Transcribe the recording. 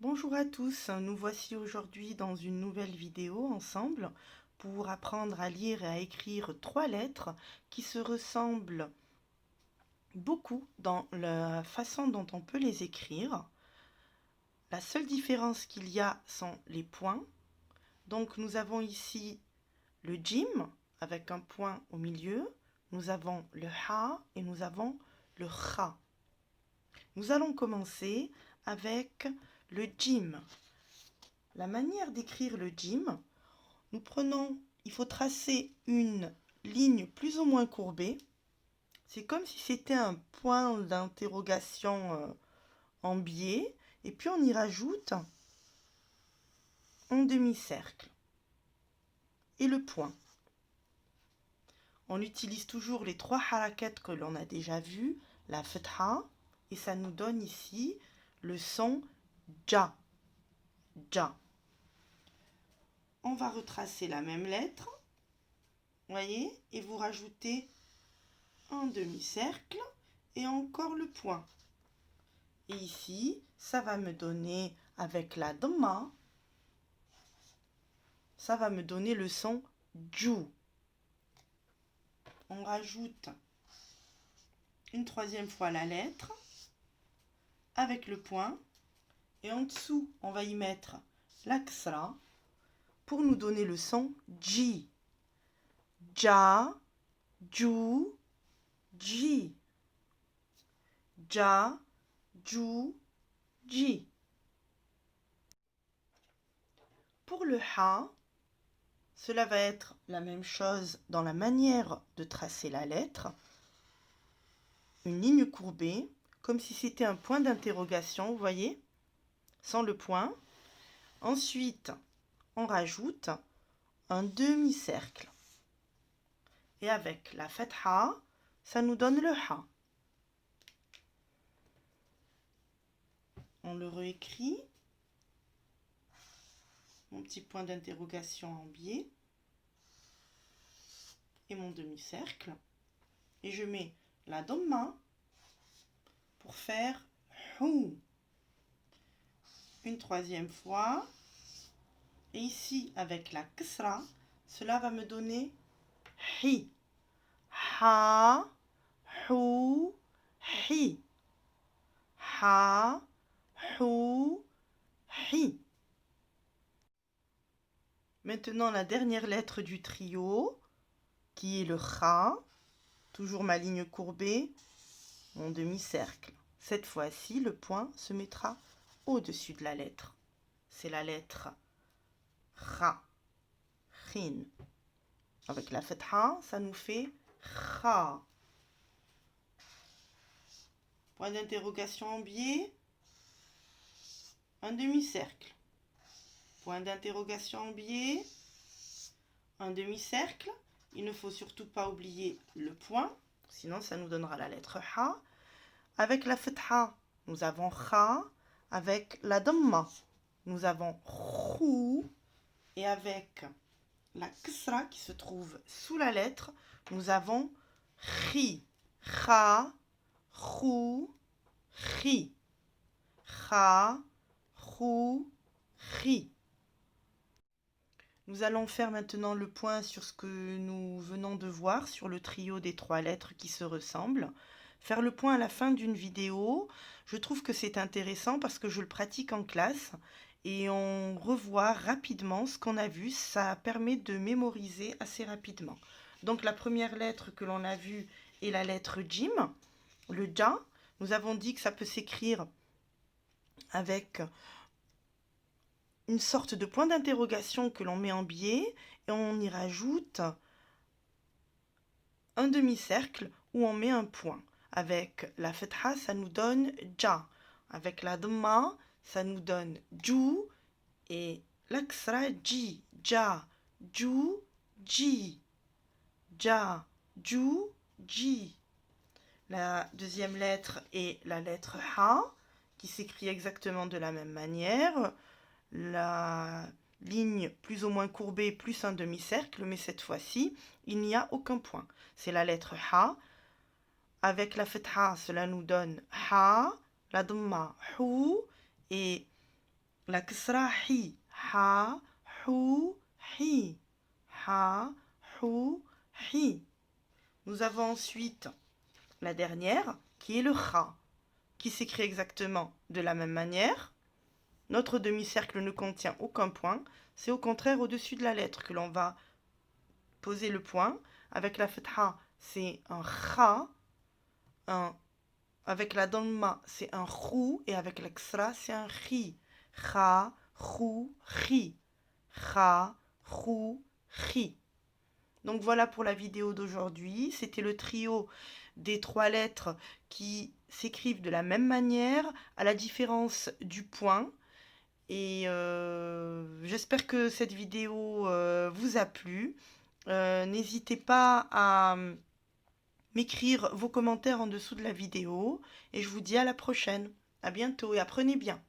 Bonjour à tous, nous voici aujourd'hui dans une nouvelle vidéo ensemble pour apprendre à lire et à écrire 3 lettres qui se ressemblent beaucoup dans la façon dont on peut les écrire. La seule différence qu'il y a sont les points. Donc nous avons ici le jim avec un point au milieu, nous avons le ha et nous avons le kha. Nous allons commencer avec le jim. La manière d'écrire le jim, il faut tracer une ligne plus ou moins courbée. C'est comme si c'était un point d'interrogation en biais. Et puis on y rajoute un demi-cercle et le point. On utilise toujours les 3 harakat que l'on a déjà vus, la fatha, et ça nous donne ici le son ja. Ja. On va retracer la même lettre, voyez, et vous rajoutez un demi-cercle et encore le point. Et ici, ça va me donner, avec la dhamma, ça va me donner le son ju. On rajoute une 3e fois la lettre avec le point et en dessous, on va y mettre la ksra pour nous donner le son ji. Ja, ju, ji. Ja, ju, ji. Pour le ha, cela va être la même chose dans la manière de tracer la lettre. Une ligne courbée, comme si c'était un point d'interrogation, vous voyez, sans le point. Ensuite, on rajoute un demi-cercle. Et avec la fatha, ça nous donne le ha. On le réécrit. Mon petit point d'interrogation en biais. Et mon demi-cercle. Et je mets la dhamma pour faire hu. Une 3e fois. Et ici, avec la ksra, cela va me donner hi. Ha, hu, hi. Ha, hu, hi. Maintenant, la dernière lettre du trio, qui est le kha. Toujours ma ligne courbée, mon demi-cercle. Cette fois-ci, le point se mettra au-dessus de la lettre. C'est la lettre kha. Khin. Avec la fatha, ça nous fait kha. Point d'interrogation en biais, un demi-cercle. Point d'interrogation en biais, un demi-cercle. Il ne faut surtout pas oublier le point, sinon ça nous donnera la lettre ha. Avec la fatha, nous avons kha. Avec la dhamma, nous avons khu. Et avec la ksra qui se trouve sous la lettre, nous avons khi. Kha, khu, khi. Kha, khu, khi. Nous allons faire maintenant le point sur ce que nous venons de voir, sur le trio des 3 lettres qui se ressemblent. Faire le point à la fin d'une vidéo, je trouve que c'est intéressant parce que je le pratique en classe et on revoit rapidement ce qu'on a vu. Ça permet de mémoriser assez rapidement. Donc la première lettre que l'on a vue est la lettre jim, le ja. Nous avons dit que ça peut s'écrire avec une sorte de point d'interrogation que l'on met en biais et on y rajoute un demi-cercle où on met un point. Avec la fatha, ça nous donne ja. Avec la dhamma, ça nous donne ju. Et l'aksra, ji. Ja, ju, ji. Ja, ju, ji. La deuxième lettre est la lettre ha, qui s'écrit exactement de la même manière. La ligne plus ou moins courbée plus un demi-cercle, mais cette fois-ci, il n'y a aucun point. C'est la lettre ha. Avec la fatha, cela nous donne ha, la dhamma hu, et La kasra hi. Ha, hu, hi. Ha, hu, hi. Nous avons ensuite la dernière qui est le kha, qui s'écrit exactement de la même manière. Notre demi-cercle ne contient aucun point. C'est au contraire au-dessus de la lettre que l'on va poser le point. Avec la fatha, c'est un kha. Avec la damma, c'est un khou. Et avec la ksra, c'est un khi. Kha, khou, khi. Kha, khou, khi. Donc voilà pour la vidéo d'aujourd'hui. C'était le trio des 3 lettres qui s'écrivent de la même manière, à la différence du point. Et j'espère que cette vidéo vous a plu. N'hésitez pas à m'écrire vos commentaires en dessous de la vidéo. Et je vous dis à la prochaine. À bientôt et apprenez bien.